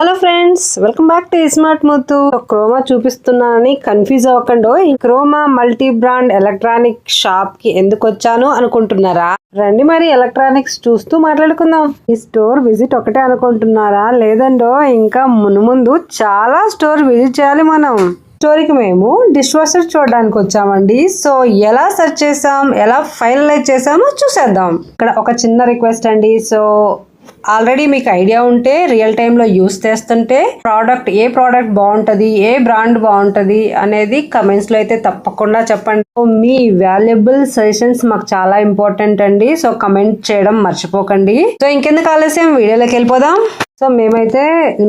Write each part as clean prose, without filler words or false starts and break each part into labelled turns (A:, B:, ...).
A: Hello friends, welcome back to smart Muthu. Croma చూపిస్తున్నానని confuse అవ్వకండి. Croma multi brand electronic shop కి ఎందుకు వచ్చాను అనుకుంటున్నారా? రండి మరి ఎలక్ట్రానిక్స్ చూస్తూ మాట్లాడుకుందాం. ఈ స్టోర్ విజిట్ ఒకటే అనుకుంటున్నారా? లేదండో, ఇంకా ముందు చాలా స్టోర్ విజిట్ చేయాలి మనం. స్టోరీకి మేము డిష్ వాషర్ చూడడానికి వచ్చామండి. సో ఎలా సెర్చ్ చేసాం, ఎలా ఫైనలైజ్ చేసామో చూసేద్దాం. ఇక్కడ ఒక చిన్న రిక్వెస్ట్ అండి. సో ఆల్రెడీ మీకు ఐడియా ఉంటే రియల్ టైంలో యూస్ చేస్తుంటే ఏ ప్రోడక్ట్ బాగుంటుంది, ఏ బ్రాండ్ బాగుంటుంది అనేది కమెంట్స్లో అయితే తప్పకుండా చెప్పండి. మీ వాల్యుబుల్ సజెషన్స్ మాకు చాలా ఇంపార్టెంట్ అండి. సో కమెంట్ చేయడం మర్చిపోకండి. సో ఇంకెందుకు ఆలస్యం, వీడియోలోకి వెళ్ళిపోదాం. సో మేమైతే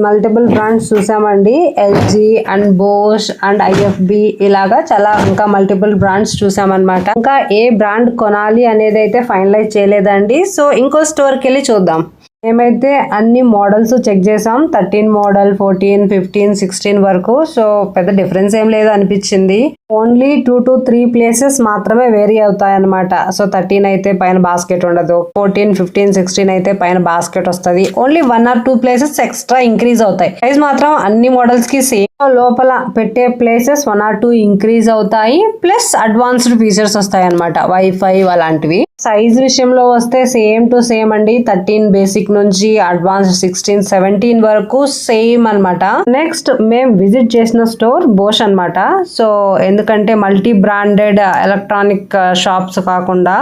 A: మల్టిపుల్ బ్రాండ్స్ చూసామండి. LG and Bosch and IFB ఇలాగా చాలా ఇంకా మల్టిపుల్ బ్రాండ్స్ చూసామన్నమాట. ఇంకా ఏ బ్రాండ్ కొనాలి అనేది అయితే ఫైనలైజ్ చేయలేదండి. సో ఇంకో స్టోర్కి వెళ్ళి చూద్దాం. మేమైతే అన్ని మోడల్స్ చెక్ చేసాం. 13 మోడల్, 14, 15, 16 వరకు. సో పెద్ద డిఫరెన్స్ ఏం లేదు అనిపించింది. ఓన్లీ 2 to 3 ప్లేసెస్ మాత్రమే వేరీ అవుతాయి అనమాట. సో 13 అయితే పైన బాస్కెట్ ఉండదు, 14, 15, 16 అయితే పైన బాస్కెట్ వస్తుంది. Only 1 or 2 places extra increase అవుతాయి. ప్రైస్ మాత్రం అన్ని మోడల్స్ కి సేమ్. లోపల పెట్టే ప్లేసెస్ 1 or 2 ఇంక్రీజ్ అవుతాయి. ప్లస్ అడ్వాన్స్డ్ ఫీచర్స్ వస్తాయి అనమాట, వైఫై అలాంటివి. సైజ్ విషయంలో వస్తే సేమ్ టు సేమ్ అండి. 13 బేసిక్ నుంచి అడ్వాన్స్డ్ 16, 17 వరకు సేమ్ అన్నమాట. నెక్స్ట్ మేము విజిట్ చేసిన స్టోర్ బోష్ అన్నమాట. సో ఎందుకంటే మల్టీ బ్రాండెడ్ ఎలక్ట్రానిక్ షాప్స్ కాకుండా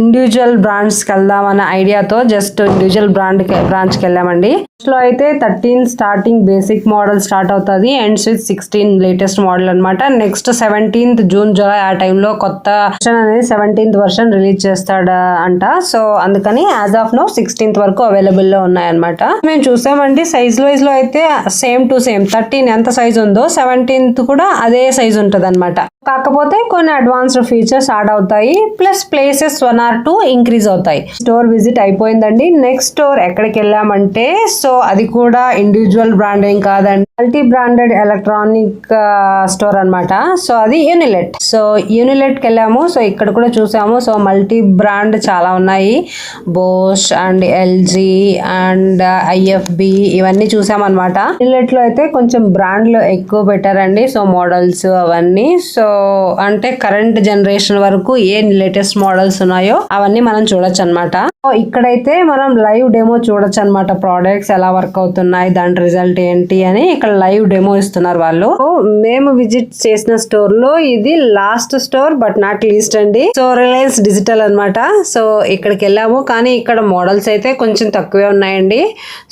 A: ఇండివిజువల్ బ్రాండ్స్ కి వెళ్దాం అనే ఐడియాతో జస్ట్ ఇండివిజువల్ బ్రాంచ్ కి వెళ్ళామండి. లో అయితే 13 స్టార్టింగ్ బేసిక్ మోడల్ స్టార్ట్ అవుతుంది. ఎండ్స్ విత్ 16 లేటెస్ట్ మోడల్ అనమాట. నెక్స్ట్ 17th జూన్ జూలై ఆ టైంలో కొత్త వర్షన్ అనేది 17th వర్షన్ రిలీజ్ చేస్తాడు అంట. సో అందుకని యాజ్ ఆఫ్ నో 16th వరకు అవైలబుల్ లో ఉన్నాయన్నమాట. మేము చూసామండి. సైజ్ వైజ్ లో అయితే సేమ్ టు సేమ్ 13 ఎంత సైజ్ ఉందో 17th కూడా అదే సైజ్ ఉంటది అనమాట. కాకపోతే కొన్ని అడ్వాన్స్డ్ ఫీచర్స్ యాడ్ అవుతాయి. ప్లస్ ప్లేసెస్ 1 or 2 ఇంక్రీజ్ అవుతాయి. స్టోర్ విజిట్ అయిపోయిందండి. నెక్స్ట్ స్టోర్ ఎక్కడికి వెళ్ళామంటే, సో అది కూడా ఇండివిజువల్ బ్రాండ్ ఏం కాదండి, మల్టీ బ్రాండెడ్ ఎలక్ట్రానిక్ స్టోర్ అన్నమాట. సో అది యూనిలెట్. సో యూనిలెట్ కి వెళ్ళాము. సో ఇక్కడ కూడా చూసాము. సో మల్టీ బ్రాండ్ చాలా ఉన్నాయి. Bosch and LG and IFB ఇవన్నీ చూసామన్నమాట. యూనిలెట్ లో అయితే కొంచెం బ్రాండ్లు ఎక్కువ పెట్టారండి. సో మోడల్స్ అవన్నీ. సో అంటే కరెంట్ జనరేషన్ వరకు ఏ లేటెస్ట్ మోడల్స్ ఉన్నాయో అవన్నీ మనం చూడొచ్చు అనమాట. ఇక్కడైతే మనం లైవ్ డెమో చూడొచ్చు అనమాట. ప్రోడక్ట్స్ ఎలా వర్క్ అవుతున్నాయి, దాని రిజల్ట్ ఏంటి అని ఇక్కడ లైవ్ డెమో ఇస్తున్నారు వాళ్ళు. మేము విజిట్ చేసిన స్టోర్ లో ఇది last store but not least అండి. సో రిలయన్స్ డిజిటల్ అన్నమాట. సో ఇక్కడికి వెళ్ళాము. కానీ ఇక్కడ మోడల్స్ అయితే కొంచెం తక్కువే ఉన్నాయండి.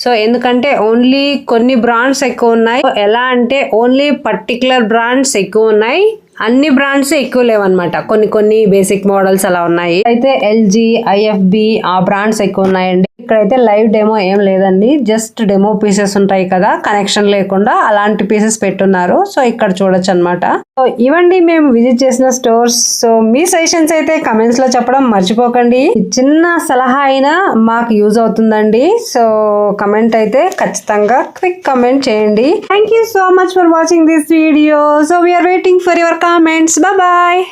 A: సో ఎందుకంటే ఓన్లీ కొన్ని బ్రాండ్స్ ఎక్కువ ఉన్నాయి. ఎలా అంటే ఓన్లీ పర్టికులర్ బ్రాండ్స్ ఎక్కువ ఉన్నాయి, అన్ని బ్రాండ్స్ ఎక్కువ లేవన్నమాట. కొన్ని బేసిక్ మోడల్స్ అలా ఉన్నాయి. అయితే ఎల్జీ, ఐఎఫ్బి ఆ బ్రాండ్స్ ఎక్కువ ఉన్నాయండి. ఇక్కడైతే లైవ్ డెమో ఏం లేదండి. జస్ట్ డెమో పీసెస్ ఉంటాయి కదా, కనెక్షన్ లేకుండా అలాంటి పీసెస్ పెట్టున్నారు. సో ఇక్కడ చూడొచ్చు అనమాట. సో ఇవండి మేము విజిట్ చేసిన స్టోర్స్. సో మీ సజెషన్స్ అయితే కమెంట్స్ లో చెప్పడం మర్చిపోకండి. చిన్న సలహా అయినా మాకు యూజ్ అవుతుందండి. సో కమెంట్ అయితే ఖచ్చితంగా క్విక్ కమెంట్ చేయండి. Thank you so much for watching this video. So we're waiting for your comments. Bye bye.